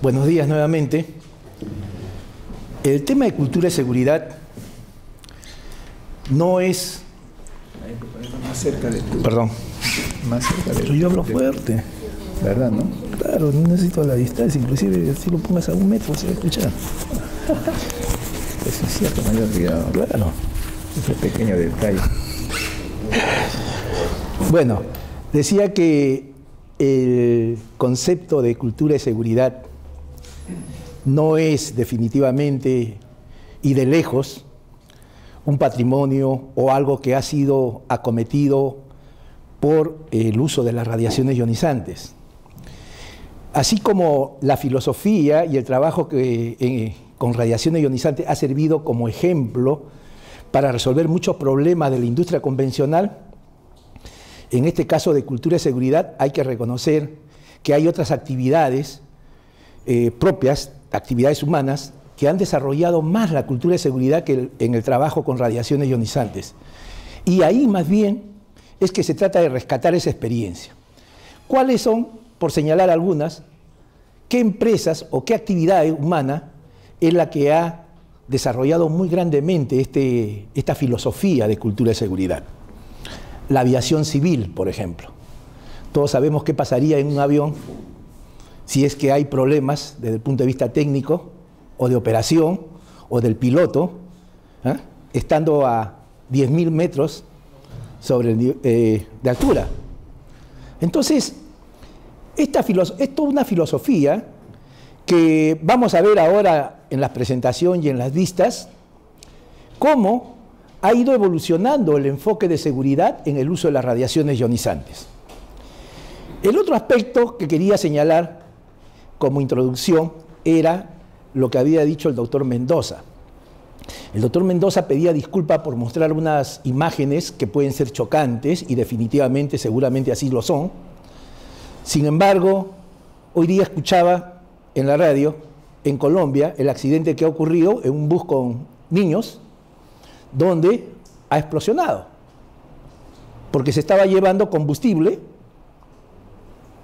Buenos días nuevamente. El tema de cultura y seguridad no es... Más cerca de tu... Perdón. Más cerca de... Pero yo hablo fuerte. ¿Verdad, no? Claro, no necesito la distancia, inclusive si lo pongas a 1 metro se va a escuchar. Eso es cierto, me había olvidado. Claro. Ese pequeño detalle. Bueno, decía que el concepto de cultura y seguridad no es definitivamente y de lejos un patrimonio o algo que ha sido acometido por el uso de las radiaciones ionizantes. Así como la filosofía y el trabajo con radiaciones ionizantes ha servido como ejemplo para resolver muchos problemas de la industria convencional, en este caso de cultura y seguridad hay que reconocer que hay otras actividades propias, actividades humanas, que han desarrollado más la cultura y seguridad que en el trabajo con radiaciones ionizantes. Y ahí más bien es que se trata de rescatar esa experiencia. ¿Cuáles son, por señalar algunas, qué empresas o qué actividad humana es la que ha desarrollado muy grandemente esta filosofía de cultura y seguridad? La aviación civil, por ejemplo. Todos sabemos qué pasaría en un avión si es que hay problemas desde el punto de vista técnico o de operación o del piloto, estando a 10.000 metros de altura. Entonces, esto es toda una filosofía que vamos a ver ahora en la presentación y en las vistas, cómo ha ido evolucionando el enfoque de seguridad en el uso de las radiaciones ionizantes. El otro aspecto que quería señalar como introducción era lo que había dicho el doctor Mendoza. El doctor Mendoza pedía disculpas por mostrar unas imágenes que pueden ser chocantes y definitivamente, seguramente así lo son. Sin embargo, hoy día escuchaba en la radio, en Colombia, el accidente que ha ocurrido en un bus con niños, donde ha explosionado, porque se estaba llevando combustible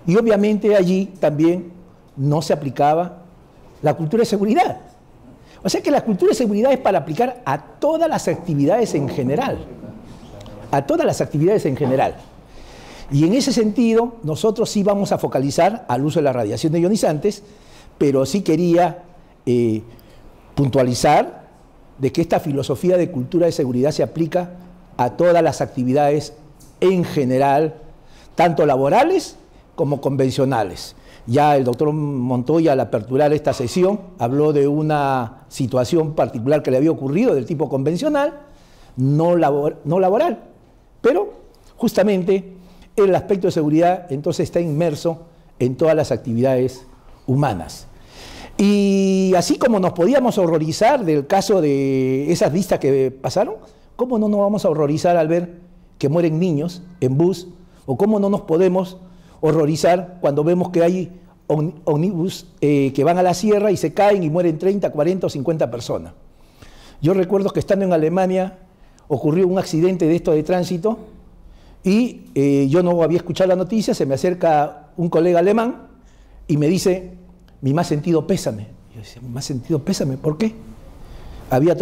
y obviamente allí también no se aplicaba la cultura de seguridad. O sea que la cultura de seguridad es para aplicar a todas las actividades en general, a todas las actividades en general. Y en ese sentido, nosotros sí vamos a focalizar al uso de las radiaciones ionizantes, pero sí quería puntualizar de que esta filosofía de cultura de seguridad se aplica a todas las actividades en general, tanto laborales como convencionales. Ya el doctor Montoya, al aperturar esta sesión, habló de una situación particular que le había ocurrido del tipo convencional, no laboral, pero justamente el aspecto de seguridad entonces está inmerso en todas las actividades humanas. Y así como nos podíamos horrorizar del caso de esas vistas que pasaron, ¿cómo no nos vamos a horrorizar al ver que mueren niños en bus? ¿O cómo no nos podemos horrorizar cuando vemos que hay ómnibus que van a la sierra y se caen y mueren 30, 40 o 50 personas? Yo recuerdo que estando en Alemania ocurrió un accidente de esto de tránsito y yo no había escuchado la noticia, se me acerca un colega alemán y me dice: mi más sentido pésame. Yo decía: mi más sentido pésame, ¿por qué? Había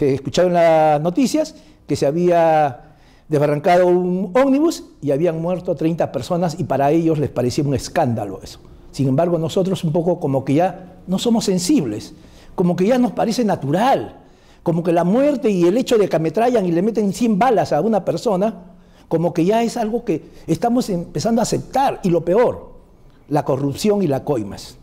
escuchado en las noticias que se había desbarrancado un ómnibus y habían muerto 30 personas y para ellos les parecía un escándalo eso. Sin embargo, nosotros un poco como que ya no somos sensibles, como que ya nos parece natural, como que la muerte y el hecho de que ametrallan y le meten 100 balas a una persona, como que ya es algo que estamos empezando a aceptar. Y lo peor, la corrupción y la coimas.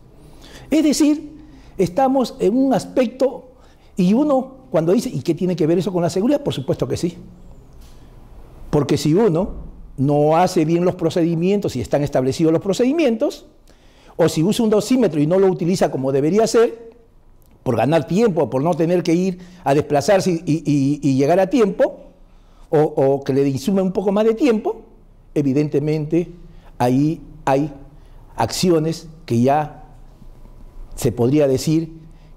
Es decir, estamos en un aspecto, y uno cuando dice, ¿y qué tiene que ver eso con la seguridad? Por supuesto que sí. Porque si uno no hace bien los procedimientos, si están establecidos los procedimientos, o si usa un dosímetro y no lo utiliza como debería ser, por ganar tiempo, por no tener que ir a desplazarse y llegar a tiempo, o que le insume un poco más de tiempo, evidentemente ahí hay acciones que ya se podría decir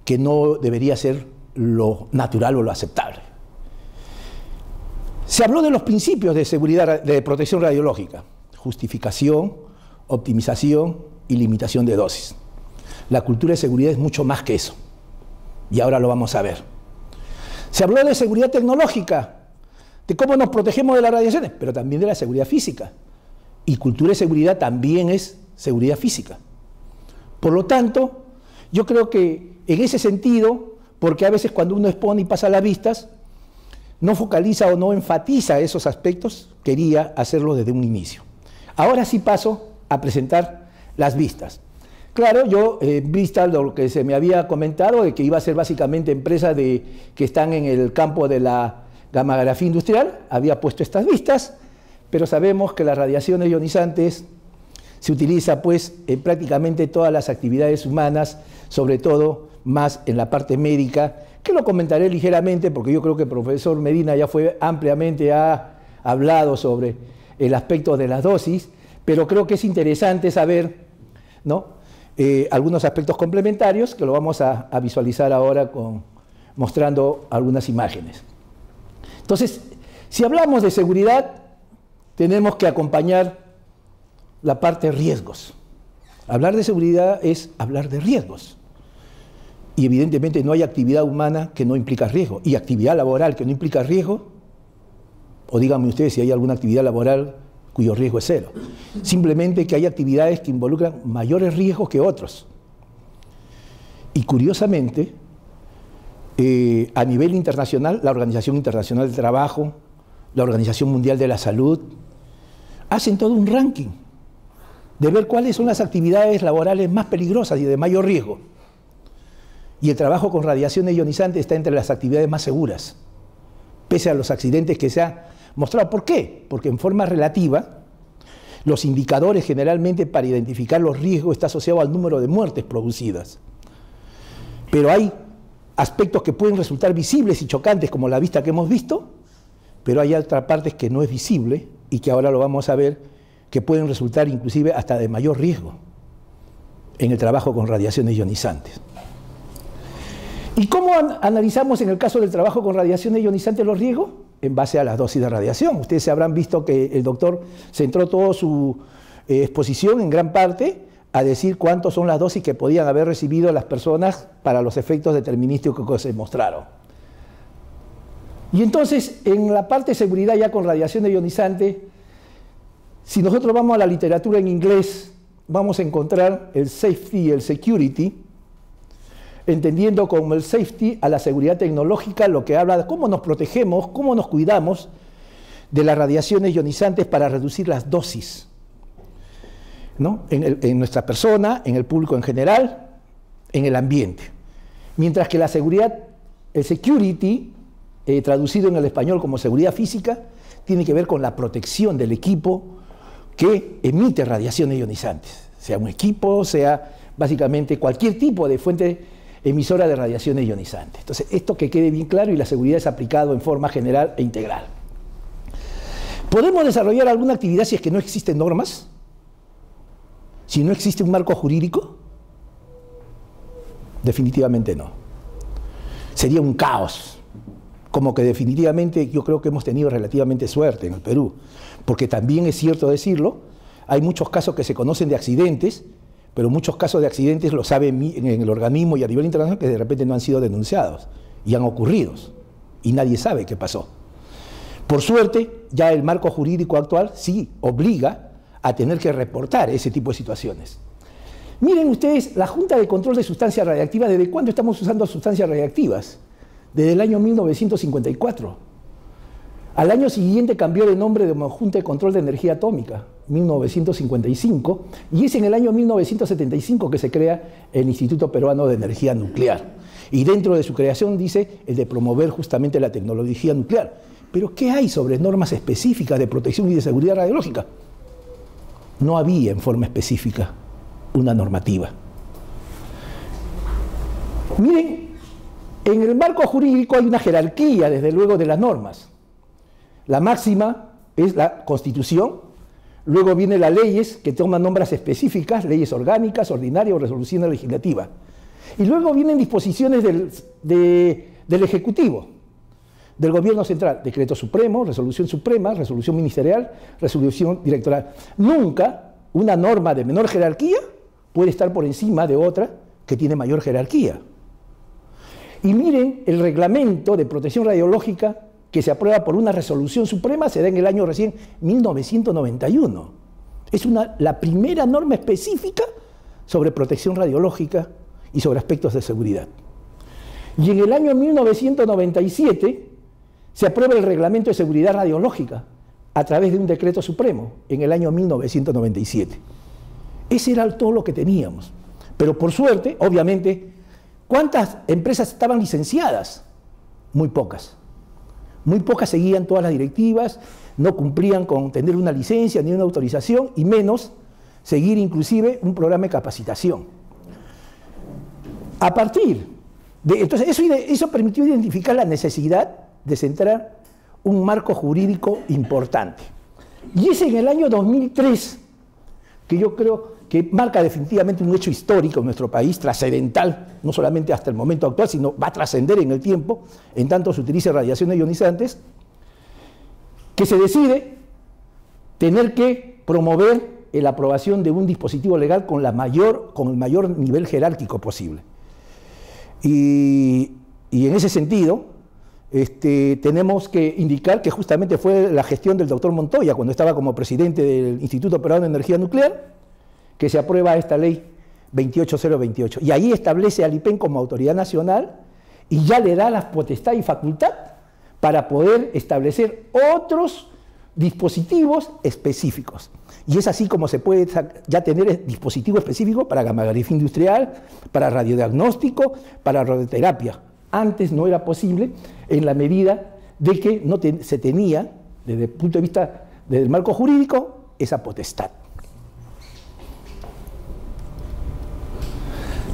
que no debería ser lo natural o lo aceptable. Se habló de los principios de seguridad, de protección radiológica: justificación, optimización y limitación de dosis. La cultura de seguridad es mucho más que eso. Y ahora lo vamos a ver. Se habló de seguridad tecnológica, de cómo nos protegemos de las radiaciones, pero también de la seguridad física. Y cultura de seguridad también es seguridad física. Por lo tanto, yo creo que en ese sentido, porque a veces cuando uno expone y pasa las vistas, no focaliza o no enfatiza esos aspectos, quería hacerlo desde un inicio. Ahora sí paso a presentar las vistas. Claro, yo, en vista de lo que se me había comentado, de que iba a ser básicamente empresas que están en el campo de la gammagrafía industrial, había puesto estas vistas, pero sabemos que las radiaciones ionizantes se utiliza pues en prácticamente todas las actividades humanas, sobre todo más en la parte médica, que lo comentaré ligeramente porque yo creo que el profesor Medina ya fue ampliamente, ha hablado sobre el aspecto de las dosis, pero creo que es interesante saber, ¿no?, algunos aspectos complementarios que lo vamos a visualizar ahora mostrando algunas imágenes. Entonces, si hablamos de seguridad, tenemos que acompañar la parte de riesgos. Hablar de seguridad es hablar de riesgos. Y evidentemente no hay actividad humana que no implica riesgo. Y actividad laboral que no implica riesgo, o díganme ustedes si hay alguna actividad laboral cuyo riesgo es cero. Simplemente que hay actividades que involucran mayores riesgos que otros. Y curiosamente, a nivel internacional, la Organización Internacional del Trabajo, la Organización Mundial de la Salud, hacen todo un ranking de ver cuáles son las actividades laborales más peligrosas y de mayor riesgo. Y el trabajo con radiaciones ionizantes está entre las actividades más seguras, pese a los accidentes que se han mostrado. ¿Por qué? Porque en forma relativa, los indicadores generalmente para identificar los riesgos está asociado al número de muertes producidas. Pero hay aspectos que pueden resultar visibles y chocantes, como la vista que hemos visto, pero hay otras partes que no es visible y que ahora lo vamos a ver, que pueden resultar inclusive hasta de mayor riesgo en el trabajo con radiaciones ionizantes. ¿Y cómo analizamos en el caso del trabajo con radiaciones ionizantes los riesgos? En base a las dosis de radiación. Ustedes se habrán visto que el doctor centró toda su exposición en gran parte a decir cuántas son las dosis que podían haber recibido las personas para los efectos determinísticos que se mostraron. Y entonces, en la parte de seguridad ya con radiaciones ionizantes, si nosotros vamos a la literatura en inglés, vamos a encontrar el safety y el security, entendiendo como el safety a la seguridad tecnológica, lo que habla de cómo nos protegemos, cómo nos cuidamos de las radiaciones ionizantes para reducir las dosis, ¿no?, en nuestra persona, en el público en general, en el ambiente. Mientras que la seguridad, el security, traducido en el español como seguridad física, tiene que ver con la protección del equipo que emite radiaciones ionizantes, sea un equipo, sea básicamente cualquier tipo de fuente emisora de radiaciones ionizantes. Entonces, esto que quede bien claro, y la seguridad es aplicado en forma general e integral. ¿Podemos desarrollar alguna actividad si es que no existen normas? ¿Si no existe un marco jurídico? Definitivamente no. Sería un caos. Como que definitivamente yo creo que hemos tenido relativamente suerte en el Perú, porque también es cierto decirlo, hay muchos casos que se conocen de accidentes, pero muchos casos de accidentes lo saben en el organismo y a nivel internacional que de repente no han sido denunciados y han ocurrido y nadie sabe qué pasó. Por suerte, ya el marco jurídico actual sí obliga a tener que reportar ese tipo de situaciones. Miren ustedes, la Junta de Control de Sustancias Radiactivas, ¿desde cuándo estamos usando sustancias radiactivas? Desde el año 1954. Al año siguiente cambió de nombre de Junta de Control de Energía Atómica, 1955, y es en el año 1975 que se crea el Instituto Peruano de Energía Nuclear. Y dentro de su creación dice el de promover justamente la tecnología nuclear. Pero ¿qué hay sobre normas específicas de protección y de seguridad radiológica? No había en forma específica una normativa. Miren, en el marco jurídico hay una jerarquía, desde luego, de las normas. La máxima es la Constitución, luego vienen las leyes que toman nombres específicas, leyes orgánicas, ordinarias o resoluciones legislativas. Y luego vienen disposiciones del Ejecutivo, del Gobierno Central, decreto supremo, resolución ministerial, resolución directoral. Nunca una norma de menor jerarquía puede estar por encima de otra que tiene mayor jerarquía. Y miren, el reglamento de protección radiológica que se aprueba por una resolución suprema se da en el año recién 1991. Es la primera norma específica sobre protección radiológica y sobre aspectos de seguridad. Y en el año 1997 se aprueba el reglamento de seguridad radiológica a través de un decreto supremo, en el año 1997. Ese era todo lo que teníamos. Pero por suerte, obviamente, ¿cuántas empresas estaban licenciadas? Muy pocas. Muy pocas seguían todas las directivas, no cumplían con tener una licencia ni una autorización, y menos seguir inclusive un programa de capacitación. A partir de... Entonces, eso permitió identificar la necesidad de centrar un marco jurídico importante. Y es en el año 2003 que yo creo que marca definitivamente un hecho histórico en nuestro país, trascendental, no solamente hasta el momento actual, sino va a trascender en el tiempo, en tanto se utilice radiaciones ionizantes, que se decide tener que promover la aprobación de un dispositivo legal con el mayor nivel jerárquico posible. Y en ese sentido, tenemos que indicar que justamente fue la gestión del doctor Montoya, cuando estaba como presidente del Instituto Peruano de Energía Nuclear, que se aprueba esta ley 28028. Y ahí establece al IPEN como autoridad nacional y ya le da la potestad y facultad para poder establecer otros dispositivos específicos. Y es así como se puede ya tener dispositivos específicos para gammagrafía industrial, para radiodiagnóstico, para radioterapia. Antes no era posible, en la medida de que no se tenía, desde el punto de vista del marco jurídico, esa potestad.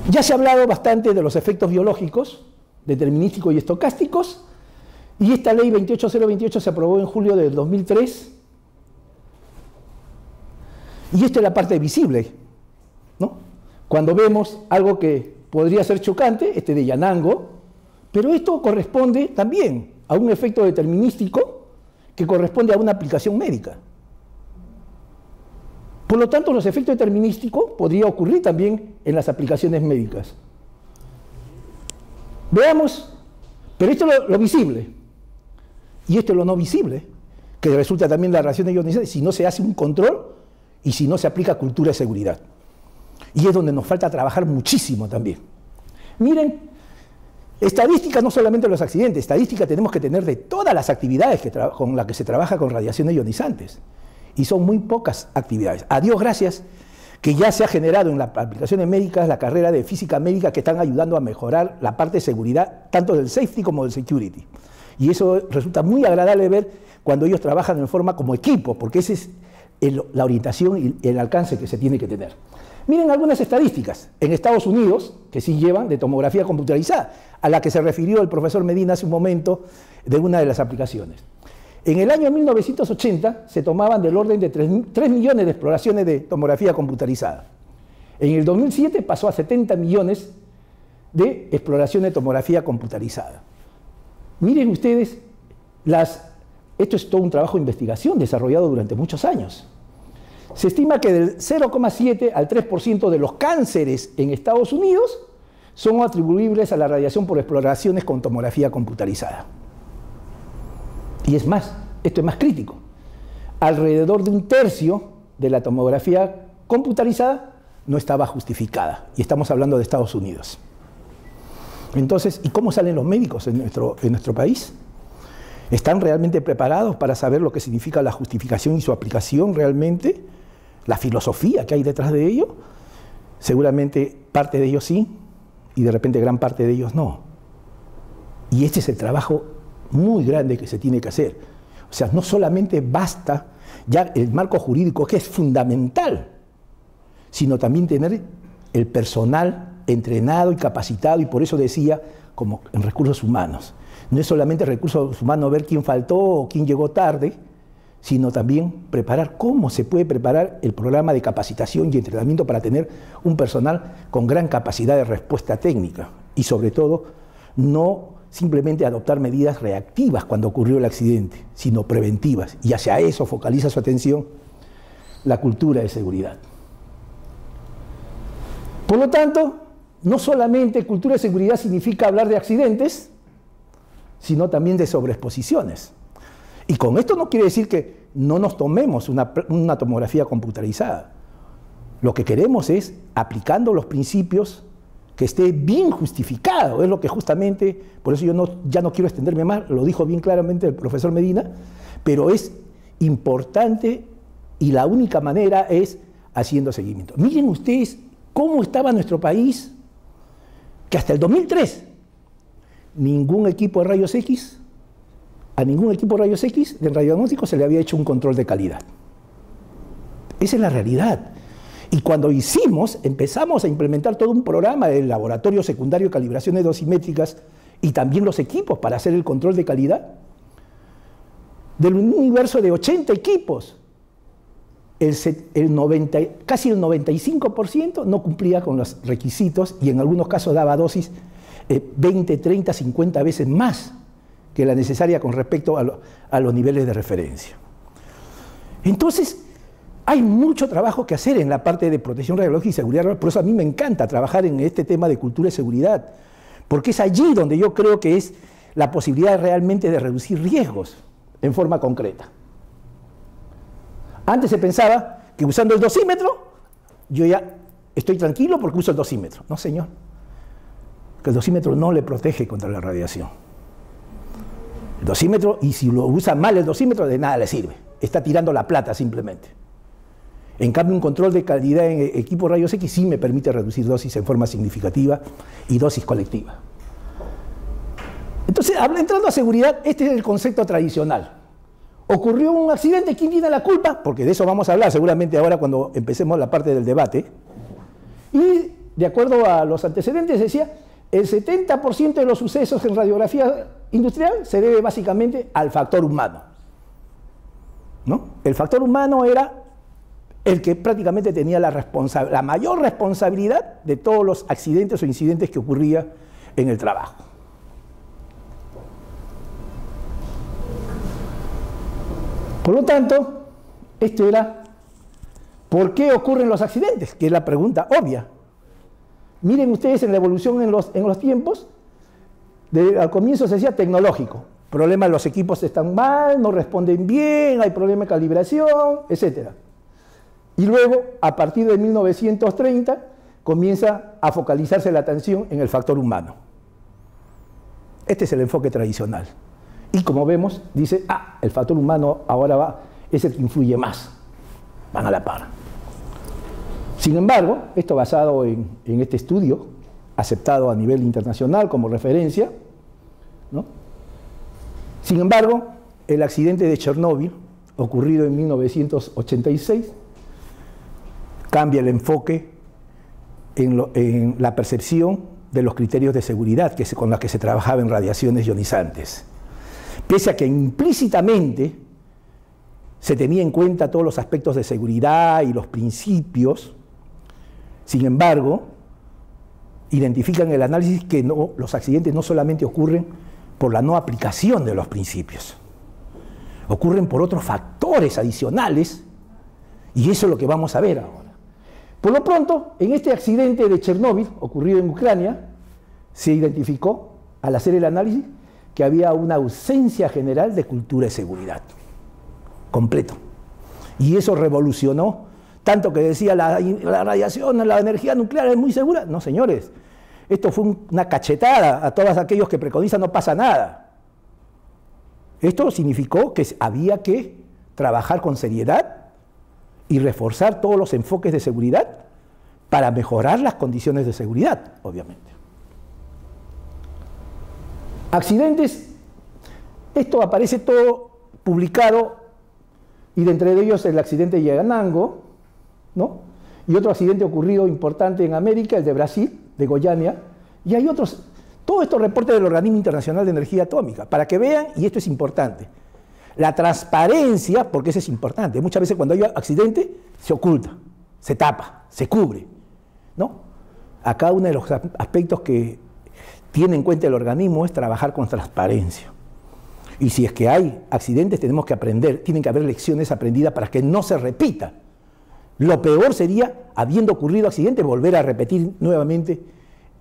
Ya se ha hablado bastante de los efectos biológicos, determinísticos y estocásticos, y esta ley 28028 se aprobó en julio del 2003, y esta es la parte visible, ¿no? Cuando vemos algo que podría ser chocante, de Yanango, pero esto corresponde también a un efecto determinístico que corresponde a una aplicación médica. Por lo tanto, los efectos determinísticos podrían ocurrir también en las aplicaciones médicas. Veamos, pero esto es lo visible, y esto es lo no visible, que resulta también de la radiación ionizante si no se hace un control y si no se aplica cultura de seguridad. Y es donde nos falta trabajar muchísimo también. Miren, estadísticas no solamente de los accidentes, estadísticas tenemos que tener de todas las actividades con las que se trabaja con radiaciones ionizantes. Y son muy pocas actividades. A Dios gracias que ya se ha generado en las aplicaciones médicas la carrera de física médica que están ayudando a mejorar la parte de seguridad, tanto del safety como del security. Y eso resulta muy agradable ver cuando ellos trabajan en forma como equipo, porque esa es la orientación y el alcance que se tiene que tener. Miren algunas estadísticas en Estados Unidos, que sí llevan, de tomografía computarizada, a la que se refirió el profesor Medina hace un momento de una de las aplicaciones. En el año 1980 se tomaban del orden de 3 millones de exploraciones de tomografía computarizada. En el 2007 pasó a 70 millones de exploraciones de tomografía computarizada. Miren ustedes, esto es todo un trabajo de investigación desarrollado durante muchos años. Se estima que del 0,7 al 3% de los cánceres en Estados Unidos son atribuibles a la radiación por exploraciones con tomografía computarizada. Y es más, esto es más crítico. Alrededor de un tercio de la tomografía computarizada no estaba justificada. Y estamos hablando de Estados Unidos. Entonces, ¿y cómo salen los médicos en nuestro país? ¿Están realmente preparados para saber lo que significa la justificación y su aplicación realmente? ¿La filosofía que hay detrás de ello? Seguramente parte de ellos sí, y de repente gran parte de ellos no. Y este es el trabajo muy grande que se tiene que hacer. O sea, no solamente basta ya el marco jurídico, que es fundamental, sino también tener el personal entrenado y capacitado, y por eso decía, como en recursos humanos. No es solamente recursos humanos ver quién faltó o quién llegó tarde, sino también preparar cómo se puede preparar el programa de capacitación y entrenamiento para tener un personal con gran capacidad de respuesta técnica y sobre todo no simplemente adoptar medidas reactivas cuando ocurrió el accidente, sino preventivas, y hacia eso focaliza su atención la cultura de seguridad. Por lo tanto, no solamente cultura de seguridad significa hablar de accidentes, sino también de sobreexposiciones. Y con esto no quiere decir que no nos tomemos una tomografía computarizada. Lo que queremos es, aplicando los principios, que esté bien justificado. Es lo que justamente, por eso yo ya no quiero extenderme más, lo dijo bien claramente el profesor Medina, pero es importante y la única manera es haciendo seguimiento. Miren ustedes cómo estaba nuestro país, que hasta el 2003 ningún equipo de rayos X, a ningún equipo de rayos X del radiodiagnóstico se le había hecho un control de calidad. Esa es la realidad. Y cuando empezamos a implementar todo un programa del laboratorio secundario de calibraciones dosimétricas y también los equipos para hacer el control de calidad, del universo de 80 equipos, casi el 95% no cumplía con los requisitos y en algunos casos daba dosis 20, 30, 50 veces más que la necesaria con respecto a los niveles de referencia. Entonces, hay mucho trabajo que hacer en la parte de protección radiológica y seguridad, por eso a mí me encanta trabajar en este tema de cultura de seguridad, porque es allí donde yo creo que es la posibilidad realmente de reducir riesgos en forma concreta. Antes se pensaba que usando el dosímetro, yo ya estoy tranquilo porque uso el dosímetro. No, señor, que el dosímetro no le protege contra la radiación. El dosímetro, y si lo usa mal el dosímetro, de nada le sirve, está tirando la plata simplemente. En cambio, un control de calidad en equipo rayos X sí me permite reducir dosis en forma significativa y dosis colectiva. Entonces, entrando a seguridad, este es el concepto tradicional. Ocurrió un accidente, ¿quién tiene la culpa? Porque de eso vamos a hablar seguramente ahora cuando empecemos la parte del debate. Y de acuerdo a los antecedentes decía, el 70% de los sucesos en radiografía industrial se debe básicamente al factor humano, ¿no? El factor humano era el que prácticamente tenía la mayor responsabilidad de todos los accidentes o incidentes que ocurría en el trabajo. Por lo tanto, esto era ¿por qué ocurren los accidentes? Que es la pregunta obvia. Miren ustedes en la evolución en los tiempos, al comienzo se decía tecnológico. Problema, los equipos están mal, no responden bien, hay problema de calibración, etc. Y luego, a partir de 1930, comienza a focalizarse la atención en el factor humano. Este es el enfoque tradicional. Y como vemos, dice, el factor humano ahora es el que influye más. Van a la par. Sin embargo, esto basado en este estudio, aceptado a nivel internacional como referencia, ¿no? Sin embargo, el accidente de Chernóbil, ocurrido en 1986, cambia el enfoque en la percepción de los criterios de seguridad con los que se trabajaba en radiaciones ionizantes. Pese a que implícitamente se tenía en cuenta todos los aspectos de seguridad y los principios, sin embargo, identifican en el análisis que los accidentes no solamente ocurren por la no aplicación de los principios, ocurren por otros factores adicionales, y eso es lo que vamos a ver ahora. Por lo pronto, en este accidente de Chernóbil, ocurrido en Ucrania, se identificó, al hacer el análisis, que había una ausencia general de cultura de seguridad, completo. Y eso revolucionó, tanto que decía la radiación, la energía nuclear es muy segura. No, señores, esto fue una cachetada a todos aquellos que preconizan no pasa nada. Esto significó que había que trabajar con seriedad y reforzar todos los enfoques de seguridad para mejorar las condiciones de seguridad, obviamente. Accidentes, esto aparece todo publicado, y de entre ellos el accidente de Yaganango, ¿no? Y otro accidente ocurrido importante en América, el de Brasil, de Goiânia, y hay otros, todo esto reporte del Organismo Internacional de Energía Atómica, para que vean, y esto es importante, la transparencia, porque eso es importante. Muchas veces cuando hay accidente se oculta, se tapa, se cubre, ¿no? Acá uno de los aspectos que tiene en cuenta el organismo es trabajar con transparencia. Y si es que hay accidentes tenemos que aprender, tienen que haber lecciones aprendidas para que no se repita. Lo peor sería, habiendo ocurrido accidente, volver a repetir nuevamente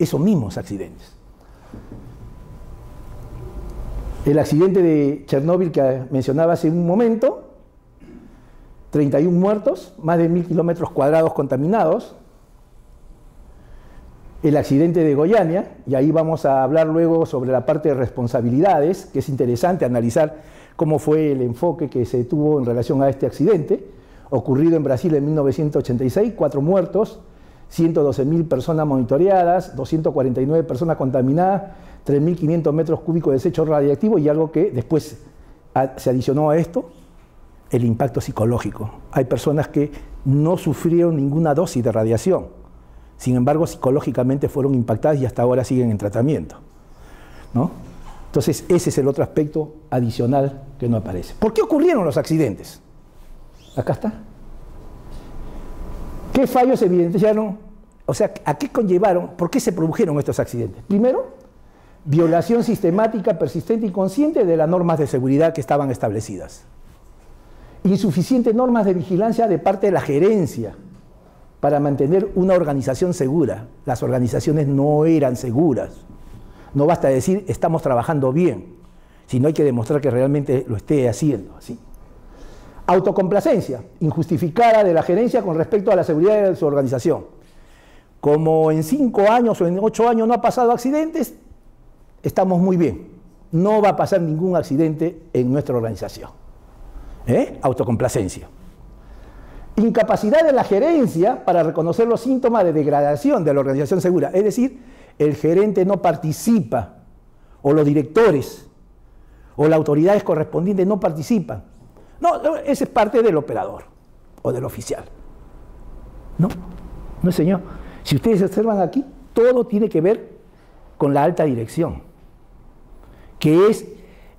esos mismos accidentes. El accidente de Chernóbil que mencionaba hace un momento, 31 muertos, más de 1000 kilómetros cuadrados contaminados. El accidente de Goiânia, y ahí vamos a hablar luego sobre la parte de responsabilidades, que es interesante analizar cómo fue el enfoque que se tuvo en relación a este accidente, ocurrido en Brasil en 1986, 4 muertos, 112.000 personas monitoreadas, 249 personas contaminadas, 3.500 metros cúbicos de desecho radiactivo, y algo que después se adicionó a esto, el impacto psicológico. Hay personas que no sufrieron ninguna dosis de radiación, sin embargo psicológicamente fueron impactadas y hasta ahora siguen en tratamiento, ¿no? Entonces ese es el otro aspecto adicional que no aparece. ¿Por qué ocurrieron los accidentes? Acá está. ¿Qué fallos evidenciaron? O sea, ¿a qué conllevaron? ¿Por qué se produjeron estos accidentes? Primero, violación sistemática, persistente y consciente de las normas de seguridad que estaban establecidas. Insuficientes normas de vigilancia de parte de la gerencia para mantener una organización segura. Las organizaciones no eran seguras. No basta decir estamos trabajando bien, sino hay que demostrar que realmente lo esté haciendo así. Autocomplacencia injustificada de la gerencia con respecto a la seguridad de su organización. Como en 5 años o en 8 años no ha pasado accidentes, estamos muy bien. No va a pasar ningún accidente en nuestra organización. Autocomplacencia. Incapacidad de la gerencia para reconocer los síntomas de degradación de la organización segura. Es decir, el gerente no participa, o los directores, o las autoridades correspondientes no participan. No, ese es parte del operador, o del oficial. No, no señor. Si ustedes observan aquí, todo tiene que ver con la alta dirección, que es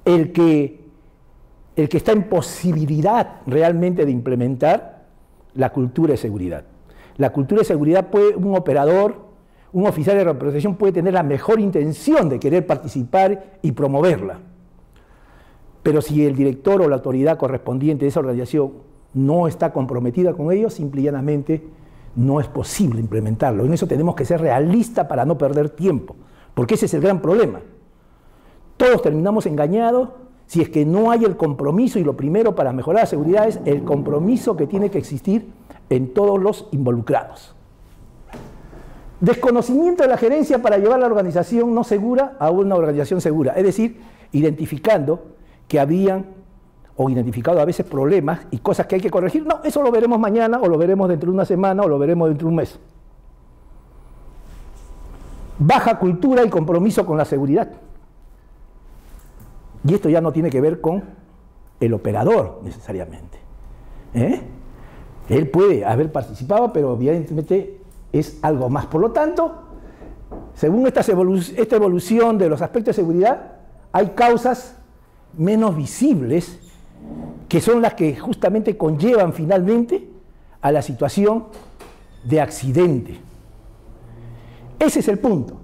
el que está en posibilidad realmente de implementar la cultura de seguridad. La cultura de seguridad puede, un operador, un oficial de protección puede tener la mejor intención de querer participar y promoverla. Pero si el director o la autoridad correspondiente de esa organización no está comprometida con ello, simple y llanamente no es posible implementarlo. En eso tenemos que ser realistas para no perder tiempo, porque ese es el gran problema. Todos terminamos engañados si es que no hay el compromiso, y lo primero para mejorar la seguridad es el compromiso que tiene que existir en todos los involucrados. Desconocimiento de la gerencia para llevar la organización no segura a una organización segura, es decir, identificando que habían o identificado a veces problemas y cosas que hay que corregir. No, eso lo veremos mañana, o lo veremos dentro de una semana, o lo veremos dentro de un mes. Baja cultura y compromiso con la seguridad. Y esto ya no tiene que ver con el operador necesariamente. Él puede haber participado, pero evidentemente es algo más. Por lo tanto, según esta evolución de los aspectos de seguridad, hay causas menos visibles que son las que justamente conllevan finalmente a la situación de accidente. Ese es el punto.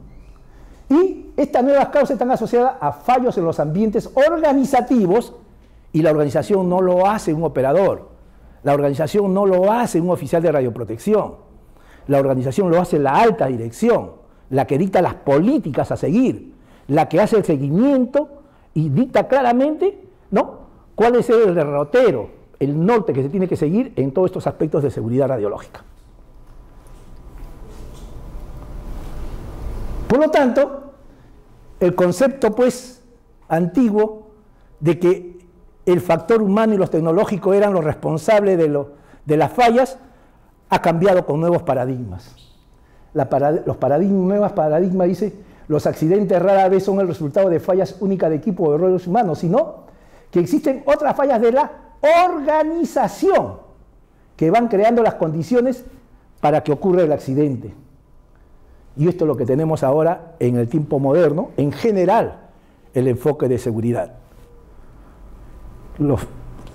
Y estas nuevas causas están asociadas a fallos en los ambientes organizativos, y la organización no lo hace un operador, la organización no lo hace un oficial de radioprotección, la organización lo hace la alta dirección, la que dicta las políticas a seguir, la que hace el seguimiento y dicta claramente, ¿no?, cuál es el derrotero, el norte que se tiene que seguir en todos estos aspectos de seguridad radiológica. Por lo tanto, el concepto, pues, antiguo de que el factor humano y los tecnológicos eran los responsables de las fallas, ha cambiado con nuevos paradigmas. Nuevos paradigmas, dice, los accidentes rara vez son el resultado de fallas únicas de equipo o errores humanos, sino que existen otras fallas de la organización que van creando las condiciones para que ocurra el accidente. Y esto es lo que tenemos ahora en el tiempo moderno, en general, el enfoque de seguridad. Los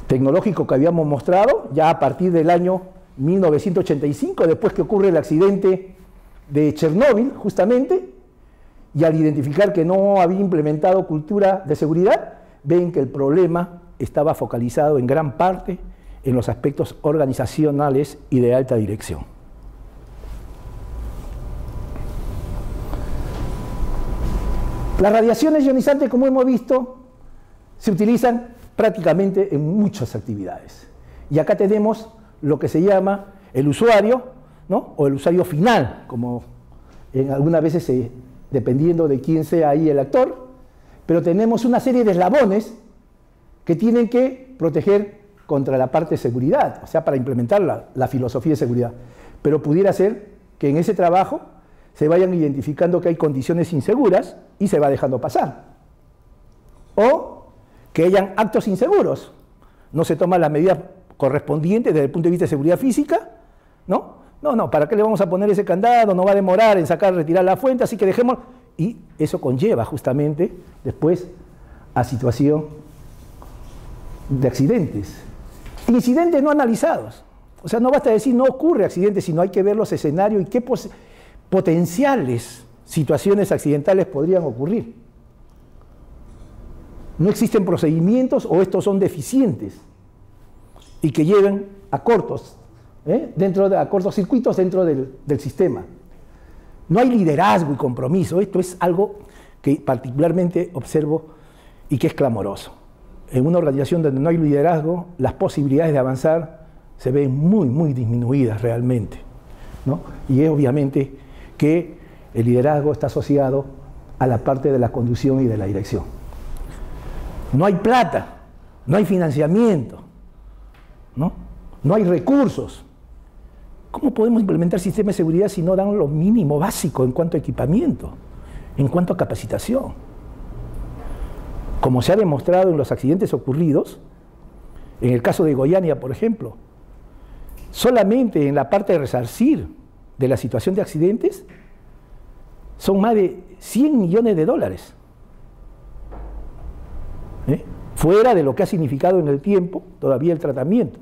tecnológicos que habíamos mostrado, ya a partir del año 1985, después que ocurre el accidente de Chernóbil, justamente, y al identificar que no había implementado cultura de seguridad, ven que el problema estaba focalizado en gran parte en los aspectos organizacionales y de alta dirección. Las radiaciones ionizantes, como hemos visto, se utilizan prácticamente en muchas actividades. Y acá tenemos lo que se llama el usuario, ¿no? O el usuario final, como en algunas veces, dependiendo de quién sea ahí el actor, pero tenemos una serie de eslabones que tienen que proteger contra la parte de seguridad, o sea, para implementar la filosofía de seguridad. Pero pudiera ser que en ese trabajo se vayan identificando que hay condiciones inseguras y se va dejando pasar. O que hayan actos inseguros. No se toman las medidas correspondientes desde el punto de vista de seguridad física, ¿no? No, ¿para qué le vamos a poner ese candado? No va a demorar en retirar la fuente, así que dejemos... Y eso conlleva justamente después a situación de accidentes. Incidentes no analizados. O sea, no basta decir no ocurre accidente, sino hay que ver los escenarios y qué potenciales situaciones accidentales podrían ocurrir. No existen procedimientos o estos son deficientes y que lleven a a cortocircuitos dentro del sistema. No hay liderazgo y compromiso. Esto es algo que particularmente observo y que es clamoroso. En una organización donde no hay liderazgo, las posibilidades de avanzar se ven muy, muy disminuidas realmente, ¿no? Y es obviamente que el liderazgo está asociado a la parte de la conducción y de la dirección. No hay plata, no hay financiamiento, ¿no? No hay recursos. ¿Cómo podemos implementar sistemas de seguridad si no dan lo mínimo básico en cuanto a equipamiento, en cuanto a capacitación? Como se ha demostrado en los accidentes ocurridos, en el caso de Goiânia, por ejemplo, solamente en la parte de resarcir de la situación de accidentes, son más de 100 millones de dólares. Fuera de lo que ha significado en el tiempo todavía el tratamiento.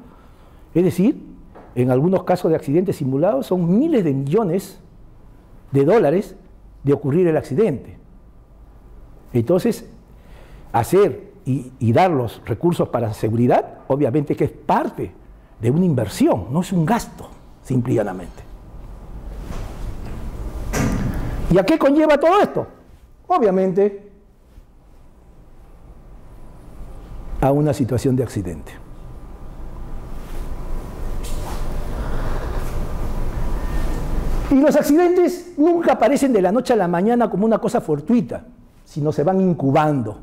Es decir, en algunos casos de accidentes simulados son miles de millones de dólares de ocurrir el accidente. Entonces, hacer y dar los recursos para seguridad, obviamente que es parte de una inversión, no es un gasto, simple y llanamente. ¿Y a qué conlleva todo esto? Obviamente, a una situación de accidente. Y los accidentes nunca aparecen de la noche a la mañana como una cosa fortuita, sino se van incubando,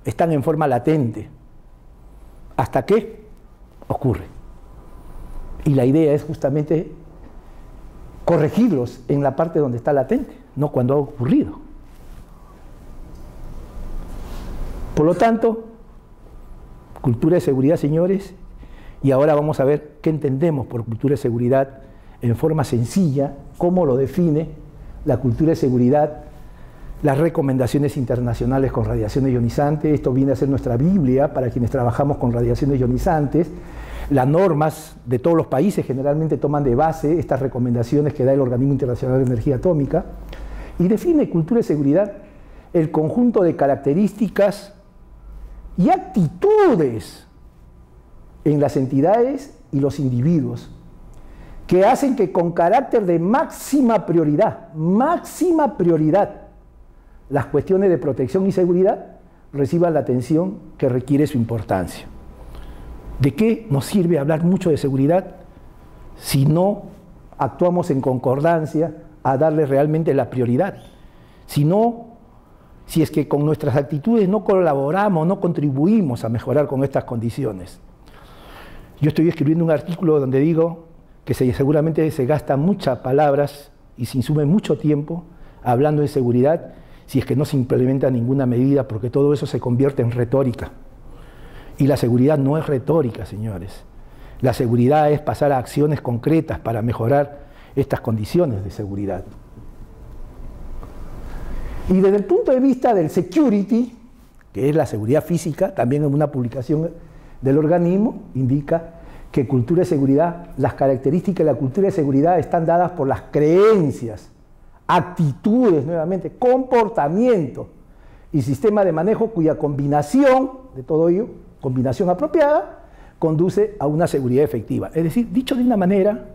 están en forma latente, hasta que ocurre. Y la idea es justamente corregirlos en la parte donde está latente, no cuando ha ocurrido. Por lo tanto, cultura de seguridad, señores, y ahora vamos a ver qué entendemos por cultura de seguridad en forma sencilla, cómo lo define la cultura de seguridad, las recomendaciones internacionales con radiaciones ionizantes. Esto viene a ser nuestra Biblia para quienes trabajamos con radiaciones ionizantes. Las normas de todos los países generalmente toman de base estas recomendaciones que da el Organismo Internacional de Energía Atómica y define cultura de seguridad el conjunto de características y actitudes en las entidades y los individuos que hacen que con carácter de máxima prioridad, las cuestiones de protección y seguridad reciban la atención que requiere su importancia. ¿De qué nos sirve hablar mucho de seguridad si no actuamos en concordancia a darle realmente la prioridad? Si es que con nuestras actitudes no colaboramos, no contribuimos a mejorar con estas condiciones. Yo estoy escribiendo un artículo donde digo que seguramente se gastan muchas palabras y se insume mucho tiempo hablando de seguridad si es que no se implementa ninguna medida, porque todo eso se convierte en retórica. Y la seguridad no es retórica, señores. La seguridad es pasar a acciones concretas para mejorar estas condiciones de seguridad. Y desde el punto de vista del security, que es la seguridad física, también en una publicación del organismo indica que cultura de seguridad, las características de la cultura de seguridad están dadas por las creencias, actitudes, nuevamente, comportamiento y sistema de manejo cuya combinación de todo ello, combinación apropiada, conduce a una seguridad efectiva. Es decir, dicho de una manera,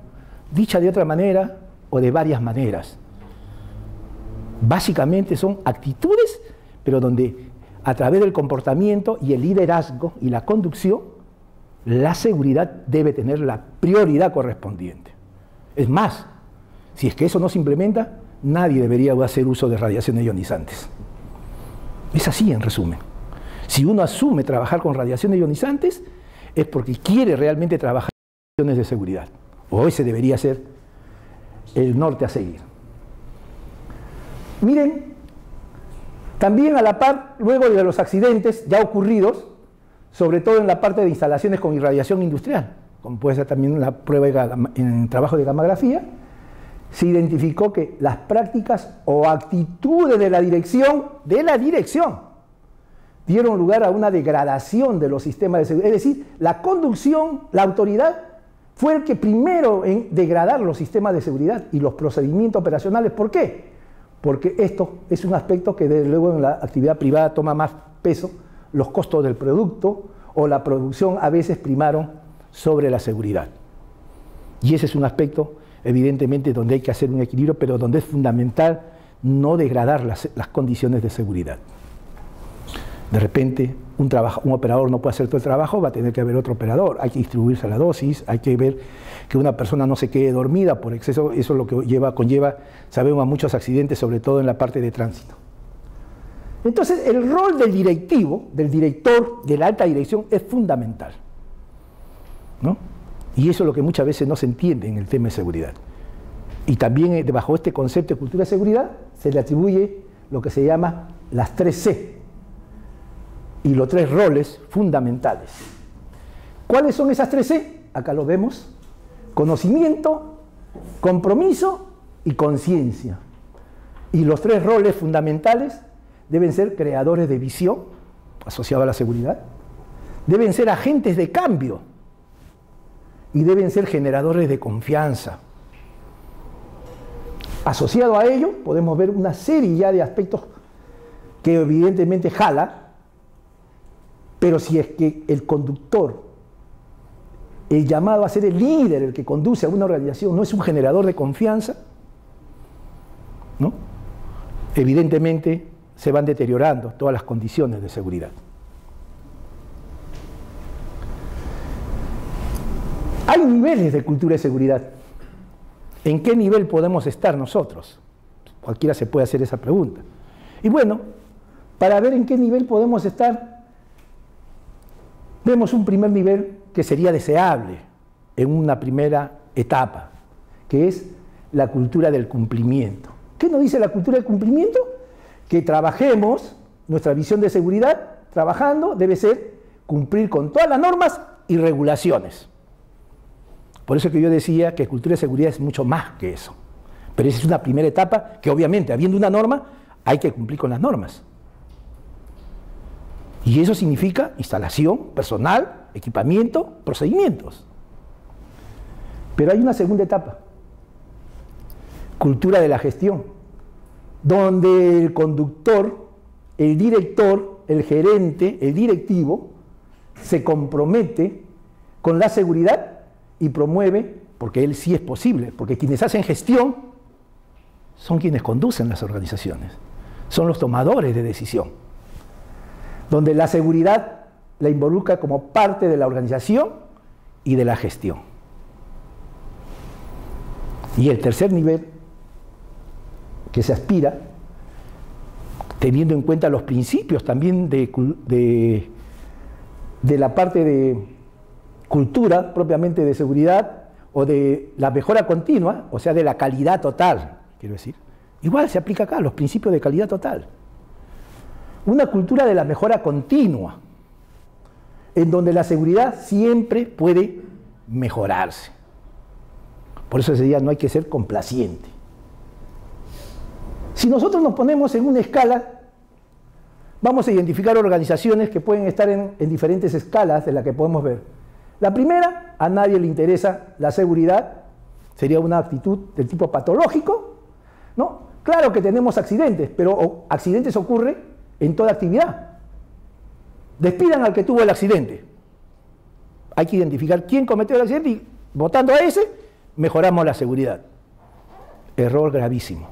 dicha de otra manera o de varias maneras. Básicamente son actitudes pero donde a través del comportamiento y el liderazgo y la conducción, la seguridad debe tener la prioridad correspondiente. Es más, si es que eso no se implementa, nadie debería hacer uso de radiaciones ionizantes. Es así, en resumen. Si uno asume trabajar con radiaciones ionizantes, es porque quiere realmente trabajar con radiaciones de seguridad. O ese debería ser el norte a seguir. Miren, también a la par, luego de los accidentes ya ocurridos, sobre todo en la parte de instalaciones con irradiación industrial, como puede ser también la prueba en trabajo de gammagrafía, se identificó que las prácticas o actitudes de la dirección, dieron lugar a una degradación de los sistemas de seguridad. Es decir, la conducción, la autoridad, fue el que primero en degradar los sistemas de seguridad y los procedimientos operacionales. ¿Por qué? Porque esto es un aspecto que desde luego en la actividad privada toma más peso. Los costos del producto o la producción a veces primaron sobre la seguridad. Y ese es un aspecto, evidentemente, donde hay que hacer un equilibrio, pero donde es fundamental no degradar las condiciones de seguridad. De repente, un operador no puede hacer todo el trabajo, va a tener que haber otro operador, hay que distribuirse la dosis, hay que ver que una persona no se quede dormida por exceso, eso es lo que conlleva, sabemos, a muchos accidentes, sobre todo en la parte de tránsito. Entonces, el rol del directivo, del director, de la alta dirección, es fundamental, ¿no? Y eso es lo que muchas veces no se entiende en el tema de seguridad. Y también bajo este concepto de cultura de seguridad se le atribuye lo que se llama las 3C y los 3 roles fundamentales. ¿Cuáles son esas 3C? Acá lo vemos: conocimiento, compromiso y conciencia. Y los 3 roles fundamentales deben ser creadores de visión, asociado a la seguridad, deben ser agentes de cambio y deben ser generadores de confianza. Asociado a ello, podemos ver una serie ya de aspectos que evidentemente jala, pero si es que el conductor, el llamado a ser el líder, el que conduce a una organización, no es un generador de confianza, ¿no? Evidentemente se van deteriorando todas las condiciones de seguridad. Hay niveles de cultura de seguridad. ¿En qué nivel podemos estar nosotros? Cualquiera se puede hacer esa pregunta. Y bueno, para ver en qué nivel podemos estar, vemos un primer nivel que sería deseable en una primera etapa, que es la cultura del cumplimiento. ¿Qué nos dice la cultura del cumplimiento? Que trabajemos, nuestra visión de seguridad, trabajando, debe ser cumplir con todas las normas y regulaciones. Por eso que yo decía que cultura de seguridad es mucho más que eso. Pero esa es una primera etapa que obviamente, habiendo una norma, hay que cumplir con las normas. Y eso significa instalación, personal, equipamiento, procedimientos. Pero hay una segunda etapa, cultura de la gestión, donde el conductor, el director, el gerente, el directivo, se compromete con la seguridad y promueve, porque él sí es posible, porque quienes hacen gestión son quienes conducen las organizaciones, son los tomadores de decisión, donde la seguridad la involucra como parte de la organización y de la gestión. Y el tercer nivel que se aspira, teniendo en cuenta los principios también de la parte de cultura propiamente de seguridad o de la mejora continua, o sea, de la calidad total, quiero decir. Igual se aplica acá, los principios de calidad total. Una cultura de la mejora continua, en donde la seguridad siempre puede mejorarse. Por eso decía, no hay que ser complaciente. Si nosotros nos ponemos en una escala, vamos a identificar organizaciones que pueden estar en diferentes escalas de las que podemos ver. La primera, a nadie le interesa la seguridad, sería una actitud del tipo patológico, ¿no? Claro que tenemos accidentes, pero accidentes ocurren en toda actividad. Despidan al que tuvo el accidente. Hay que identificar quién cometió el accidente y, votando a ese, mejoramos la seguridad. Error gravísimo.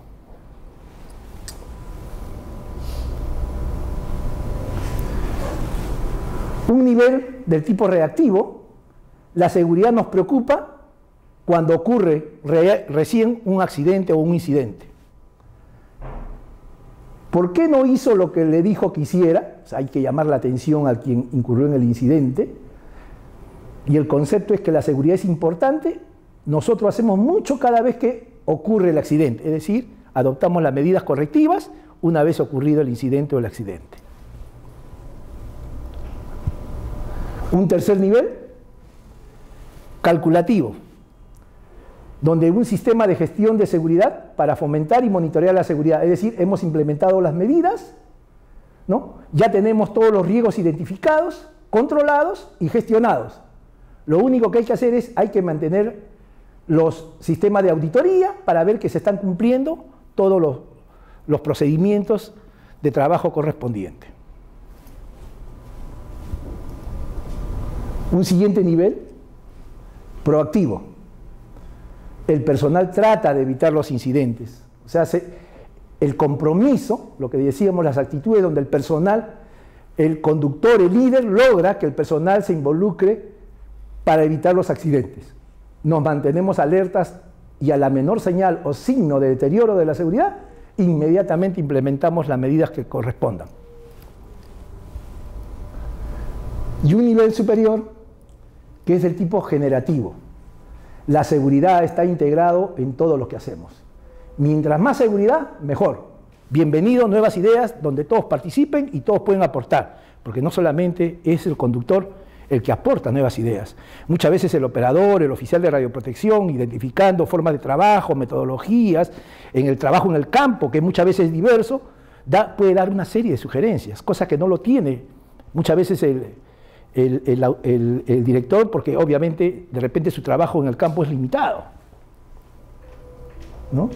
Un nivel del tipo reactivo, la seguridad nos preocupa cuando ocurre recién un accidente o un incidente. ¿Por qué no hizo lo que le dijo que hiciera? O sea, hay que llamar la atención a quien incurrió en el incidente. Y el concepto es que la seguridad es importante. Nosotros hacemos mucho cada vez que ocurre el accidente, es decir, adoptamos las medidas correctivas una vez ocurrido el incidente o el accidente. Un tercer nivel, calculativo, donde un sistema de gestión de seguridad para fomentar y monitorear la seguridad, es decir, hemos implementado las medidas, ¿no? Ya tenemos todos los riesgos identificados, controlados y gestionados. Lo único que hay que hacer es, hay que mantener los sistemas de auditoría para ver que se están cumpliendo todos los procedimientos de trabajo correspondientes. Un siguiente nivel, proactivo. El personal trata de evitar los incidentes. O sea, el compromiso, lo que decíamos, las actitudes donde el personal, el conductor, el líder, logra que el personal se involucre para evitar los accidentes. Nos mantenemos alertas y a la menor señal o signo de deterioro de la seguridad, inmediatamente implementamos las medidas que correspondan. Y un nivel superior, que es del tipo generativo. La seguridad está integrado en todo lo que hacemos. Mientras más seguridad, mejor. Bienvenido, nuevas ideas, donde todos participen y todos pueden aportar, porque no solamente es el conductor el que aporta nuevas ideas. Muchas veces el operador, el oficial de radioprotección, identificando formas de trabajo, metodologías, en el trabajo en el campo, que muchas veces es diverso, puede dar una serie de sugerencias, cosa que no lo tiene muchas veces el director, porque obviamente de repente su trabajo en el campo es limitado, ¿no?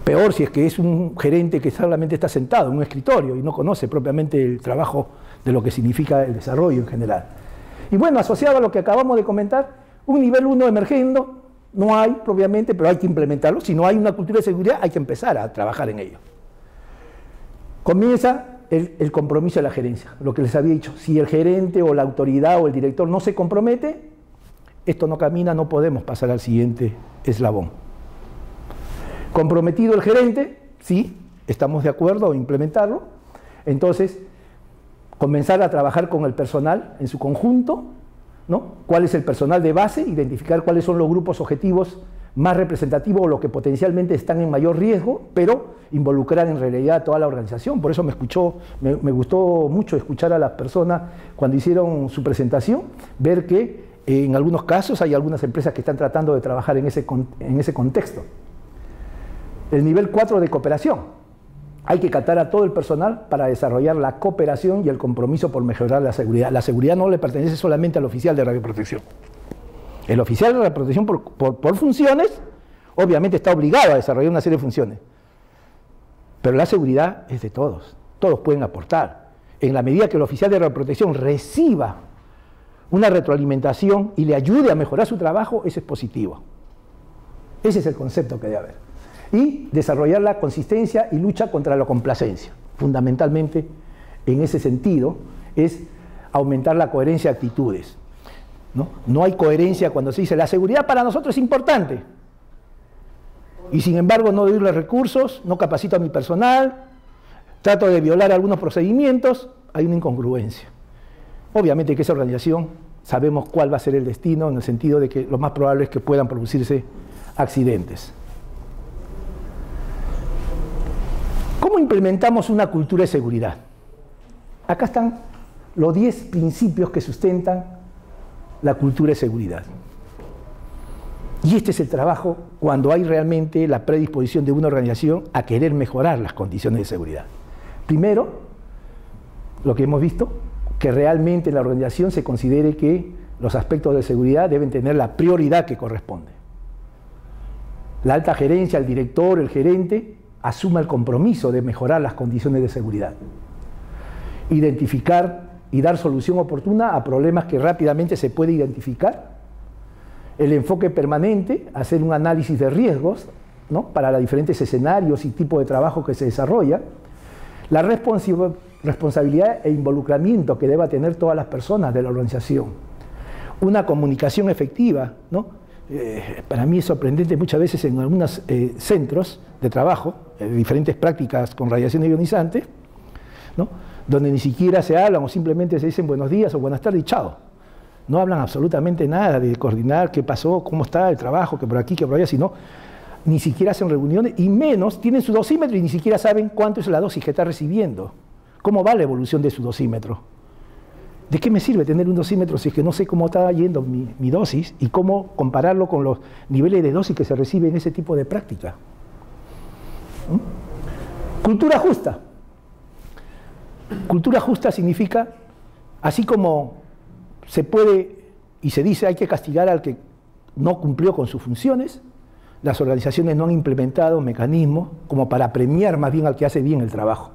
Peor si es que es un gerente que solamente está sentado en un escritorio y no conoce propiamente el trabajo de lo que significa el desarrollo en general. Y bueno, asociado a lo que acabamos de comentar, un nivel 1 emergiendo, no hay propiamente, pero hay que implementarlo. Si no hay una cultura de seguridad, hay que empezar a trabajar en ello. Comienza el compromiso de la gerencia, lo que les había dicho. Si el gerente o la autoridad o el director no se compromete, esto no camina, no podemos pasar al siguiente eslabón. Comprometido el gerente, sí, estamos de acuerdo en implementarlo, entonces comenzar a trabajar con el personal en su conjunto, ¿no? ¿Cuál es el personal de base? Identificar cuáles son los grupos objetivos más representativos o los que potencialmente están en mayor riesgo, pero involucrar en realidad a toda la organización. Por eso me gustó mucho escuchar a las personas cuando hicieron su presentación, ver que en algunos casos hay algunas empresas que están tratando de trabajar en ese contexto. El nivel 4 de cooperación. Hay que captar a todo el personal para desarrollar la cooperación y el compromiso por mejorar la seguridad. La seguridad no le pertenece solamente al oficial de radioprotección. El oficial de radioprotección por funciones, obviamente está obligado a desarrollar una serie de funciones. Pero la seguridad es de todos. Todos pueden aportar. En la medida que el oficial de radioprotección reciba una retroalimentación y le ayude a mejorar su trabajo, eso es positivo. Ese es el concepto que debe haber. Y desarrollar la consistencia y lucha contra la complacencia. Fundamentalmente, en ese sentido, es aumentar la coherencia de actitudes. No hay coherencia cuando se dice la seguridad para nosotros es importante. Y sin embargo no doy los recursos, no capacito a mi personal, trato de violar algunos procedimientos, hay una incongruencia. Obviamente que esa organización sabemos cuál va a ser el destino, en el sentido de que lo más probable es que puedan producirse accidentes. ¿Cómo implementamos una cultura de seguridad? Acá están los 10 principios que sustentan la cultura de seguridad. Y este es el trabajo cuando hay realmente la predisposición de una organización a querer mejorar las condiciones de seguridad. Primero, lo que hemos visto, que realmente en la organización se considere que los aspectos de seguridad deben tener la prioridad que corresponde. La alta gerencia, el director, el gerente, asuma el compromiso de mejorar las condiciones de seguridad. Identificar y dar solución oportuna a problemas que rápidamente se puede identificar. El enfoque permanente, hacer un análisis de riesgos, ¿no? Para los diferentes escenarios y tipos de trabajo que se desarrolla. La responsabilidad e involucramiento que deba tener todas las personas de la organización. Una comunicación efectiva, ¿no? Para mí es sorprendente muchas veces en algunos centros de trabajo, diferentes prácticas con radiación ionizante, ¿no? Donde ni siquiera se hablan o simplemente se dicen buenos días o buenas tardes y chao. No hablan absolutamente nada de coordinar qué pasó, cómo está el trabajo, que por aquí, que por allá, sino ni siquiera hacen reuniones y menos tienen su dosímetro y ni siquiera saben cuánto es la dosis que está recibiendo. ¿Cómo va la evolución de su dosímetro? ¿De qué me sirve tener un dosímetro si es que no sé cómo está yendo mi dosis y cómo compararlo con los niveles de dosis que se reciben en ese tipo de práctica? Cultura justa. Cultura justa significa, así como se puede y se dice hay que castigar al que no cumplió con sus funciones, las organizaciones no han implementado mecanismos como para premiar más bien al que hace bien el trabajo.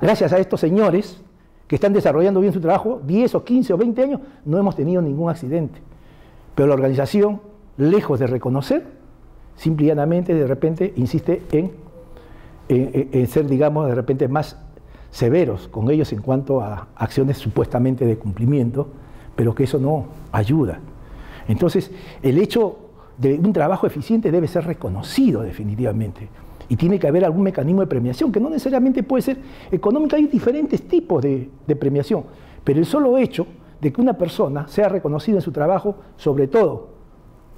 Gracias a estos señores que están desarrollando bien su trabajo, 10 o 15 o 20 años, no hemos tenido ningún accidente. Pero la organización, lejos de reconocer, simple y llanamente de repente insiste en ser, digamos, de repente más severos con ellos en cuanto a acciones supuestamente de cumplimiento, pero que eso no ayuda. Entonces, el hecho de un trabajo eficiente debe ser reconocido definitivamente. Y tiene que haber algún mecanismo de premiación, que no necesariamente puede ser económica, hay diferentes tipos de premiación, pero el solo hecho de que una persona sea reconocida en su trabajo, sobre todo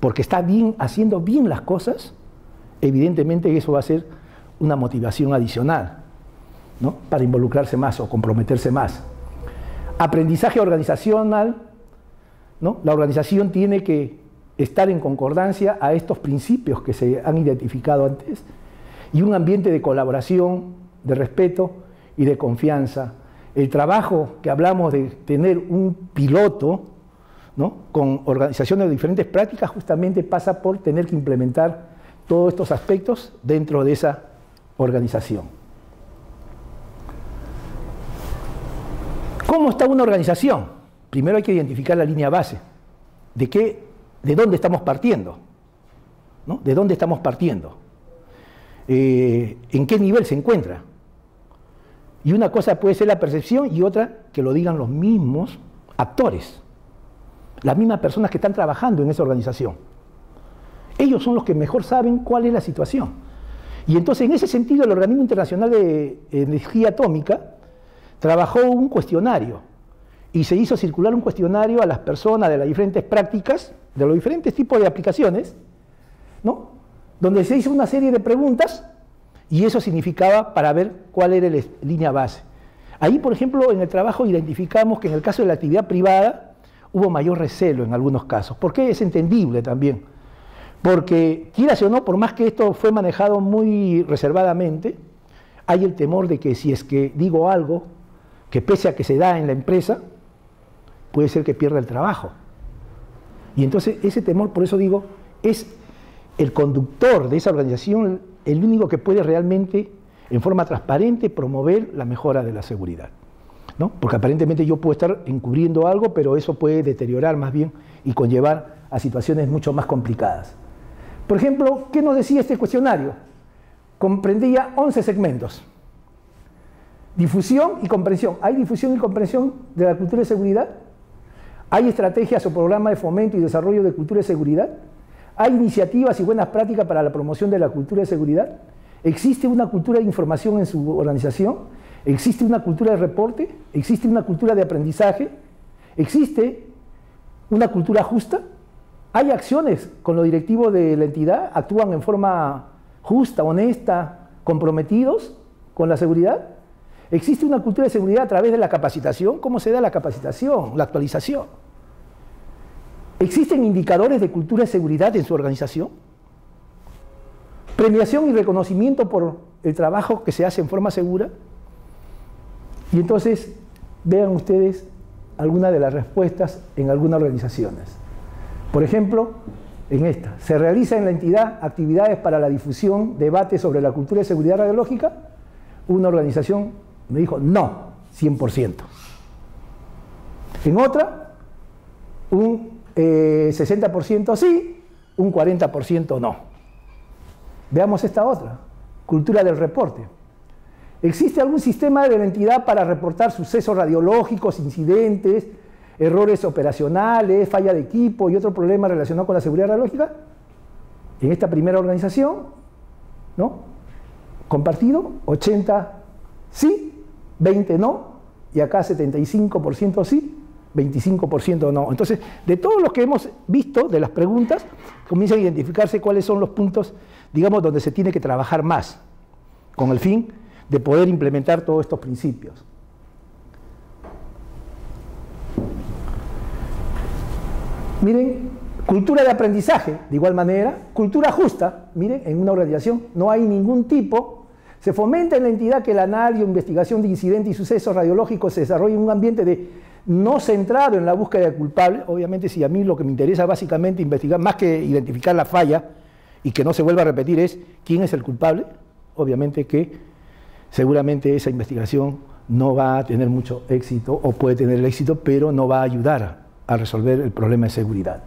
porque está bien, haciendo bien las cosas, evidentemente eso va a ser una motivación adicional, ¿no? Para involucrarse más o comprometerse más. Aprendizaje organizacional, ¿no? La organización tiene que estar en concordancia a estos principios que se han identificado antes, y un ambiente de colaboración, de respeto y de confianza. El trabajo que hablamos de tener un piloto, ¿no? Con organizaciones de diferentes prácticas justamente pasa por tener que implementar todos estos aspectos dentro de esa organización. ¿Cómo está una organización? Primero hay que identificar la línea base. ¿De dónde estamos partiendo? ¿No? ¿De dónde estamos partiendo? ¿En qué nivel se encuentra? Y una cosa puede ser la percepción y otra que lo digan los mismos actores, las mismas personas que están trabajando en esa organización. Ellos son los que mejor saben cuál es la situación. Y entonces, en ese sentido, el Organismo Internacional de Energía Atómica trabajó un cuestionario y se hizo circular un cuestionario a las personas de las diferentes prácticas, de los diferentes tipos de aplicaciones, ¿no? Donde se hizo una serie de preguntas y eso significaba para ver cuál era la línea base. Ahí, por ejemplo, en el trabajo identificamos que en el caso de la actividad privada hubo mayor recelo en algunos casos. ¿Por qué? Es entendible también. Porque, quieras o no, por más que esto fue manejado muy reservadamente, hay el temor de que si es que digo algo que pese a que se da en la empresa, puede ser que pierda el trabajo. Y entonces ese temor, por eso digo, es el conductor de esa organización el único que puede realmente, en forma transparente, promover la mejora de la seguridad, ¿no? Porque aparentemente yo puedo estar encubriendo algo, pero eso puede deteriorar más bien y conllevar a situaciones mucho más complicadas. Por ejemplo, ¿qué nos decía este cuestionario? Comprendía 11 segmentos. Difusión y comprensión. ¿Hay difusión y comprensión de la cultura de seguridad? ¿Hay estrategias o programas de fomento y desarrollo de cultura de seguridad? ¿Hay iniciativas y buenas prácticas para la promoción de la cultura de seguridad? ¿Existe una cultura de información en su organización? ¿Existe una cultura de reporte? ¿Existe una cultura de aprendizaje? ¿Existe una cultura justa? ¿Hay acciones con los directivos de la entidad? ¿Actúan en forma justa, honesta, comprometidos con la seguridad? ¿Existe una cultura de seguridad a través de la capacitación? ¿Cómo se da la capacitación, la actualización? ¿Existen indicadores de cultura de seguridad en su organización? ¿Premiación y reconocimiento por el trabajo que se hace en forma segura? Y entonces, vean ustedes algunas de las respuestas en algunas organizaciones. Por ejemplo, en esta, ¿se realiza en la entidad actividades para la difusión, debate sobre la cultura de seguridad radiológica? Una organización me dijo, no, 100%. En otra, un 60% sí, un 40% no. Veamos esta otra, cultura del reporte. ¿Existe algún sistema de la entidad para reportar sucesos radiológicos, incidentes, errores operacionales, falla de equipo y otro problema relacionado con la seguridad radiológica? En esta primera organización, ¿no? Compartido, 80 sí, 20 no, y acá 75% sí, 25% no. Entonces, de todos los que hemos visto, de las preguntas, comienzan a identificarse cuáles son los puntos, digamos, donde se tiene que trabajar más, con el fin de poder implementar todos estos principios. Miren, cultura de aprendizaje, de igual manera, cultura justa, miren, en una organización no hay ningún tipo, se fomenta en la entidad que el análisis o investigación de incidentes y sucesos radiológicos se desarrolle en un ambiente de no centrado en la búsqueda del culpable. Obviamente, si a mí lo que me interesa básicamente investigar, más que identificar la falla y que no se vuelva a repetir, es quién es el culpable, obviamente que seguramente esa investigación no va a tener mucho éxito, o puede tener el éxito, pero no va a ayudar a resolver el problema de seguridad.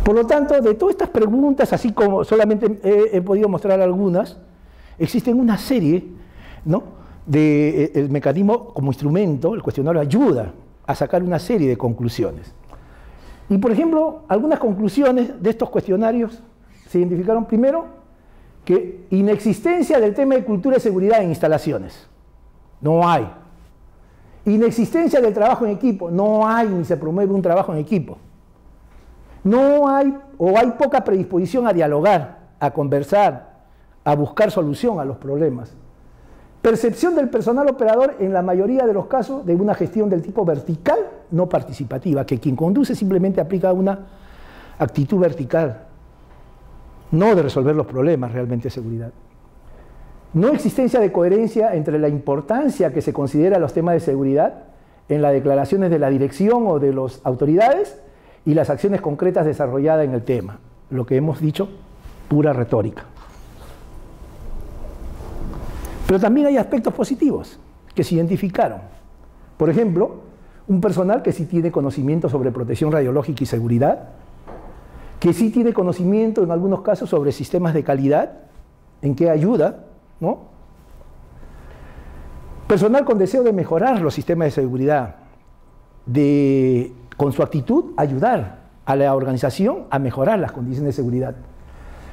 Por lo tanto, de todas estas preguntas, así como solamente he podido mostrar algunas, existen una serie, ¿no?, el mecanismo como instrumento, el cuestionario ayuda a sacar una serie de conclusiones. Y, por ejemplo, algunas conclusiones de estos cuestionarios se identificaron primero que inexistencia del tema de cultura y seguridad en instalaciones. No hay. Inexistencia del trabajo en equipo. No hay ni se promueve un trabajo en equipo. No hay o hay poca predisposición a dialogar, a conversar, a buscar solución a los problemas. Percepción del personal operador en la mayoría de los casos de una gestión del tipo vertical, no participativa, que quien conduce simplemente aplica una actitud vertical, no de resolver los problemas realmente de seguridad. No existencia de coherencia entre la importancia que se considera los temas de seguridad en las declaraciones de la dirección o de las autoridades y las acciones concretas desarrolladas en el tema. Lo que hemos dicho, pura retórica. Pero también hay aspectos positivos que se identificaron. Por ejemplo, un personal que sí tiene conocimiento sobre protección radiológica y seguridad, que sí tiene conocimiento en algunos casos sobre sistemas de calidad, en qué ayuda, ¿no? Personal con deseo de mejorar los sistemas de seguridad, con su actitud ayudar a la organización a mejorar las condiciones de seguridad.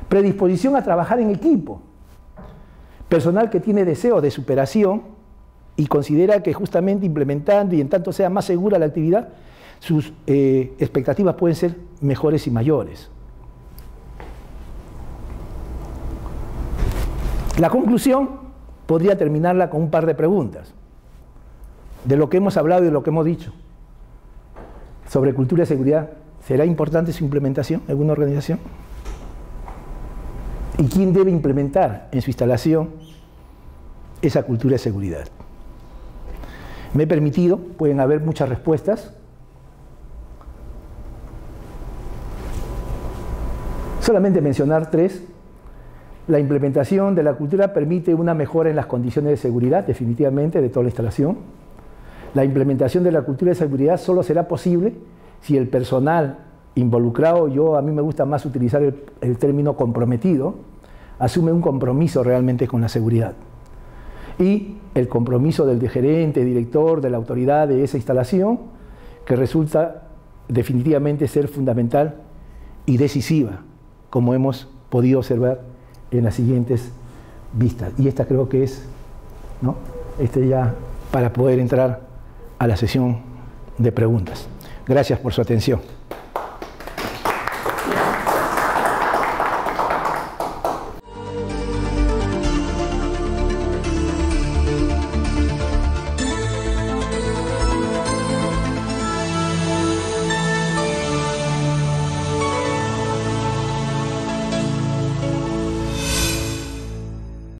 Predisposición a trabajar en equipo. Personal que tiene deseo de superación y considera que justamente implementando y en tanto sea más segura la actividad, sus expectativas pueden ser mejores y mayores. La conclusión podría terminarla con un par de preguntas de lo que hemos hablado y de lo que hemos dicho sobre cultura de seguridad. ¿Será importante su implementación en una organización? ¿Y quién debe implementar en su instalación esa cultura de seguridad? Me he permitido, pueden haber muchas respuestas, solamente mencionar tres. La implementación de la cultura permite una mejora en las condiciones de seguridad, definitivamente, de toda la instalación. La implementación de la cultura de seguridad solo será posible si el personal involucrado, a mí me gusta más utilizar el término comprometido, asume un compromiso realmente con la seguridad. Y el compromiso del gerente, director, de la autoridad de esa instalación, que resulta definitivamente ser fundamental y decisiva, como hemos podido observar en las siguientes vistas. Y esta creo que es, ¿no?, ya para poder entrar a la sesión de preguntas. Gracias por su atención.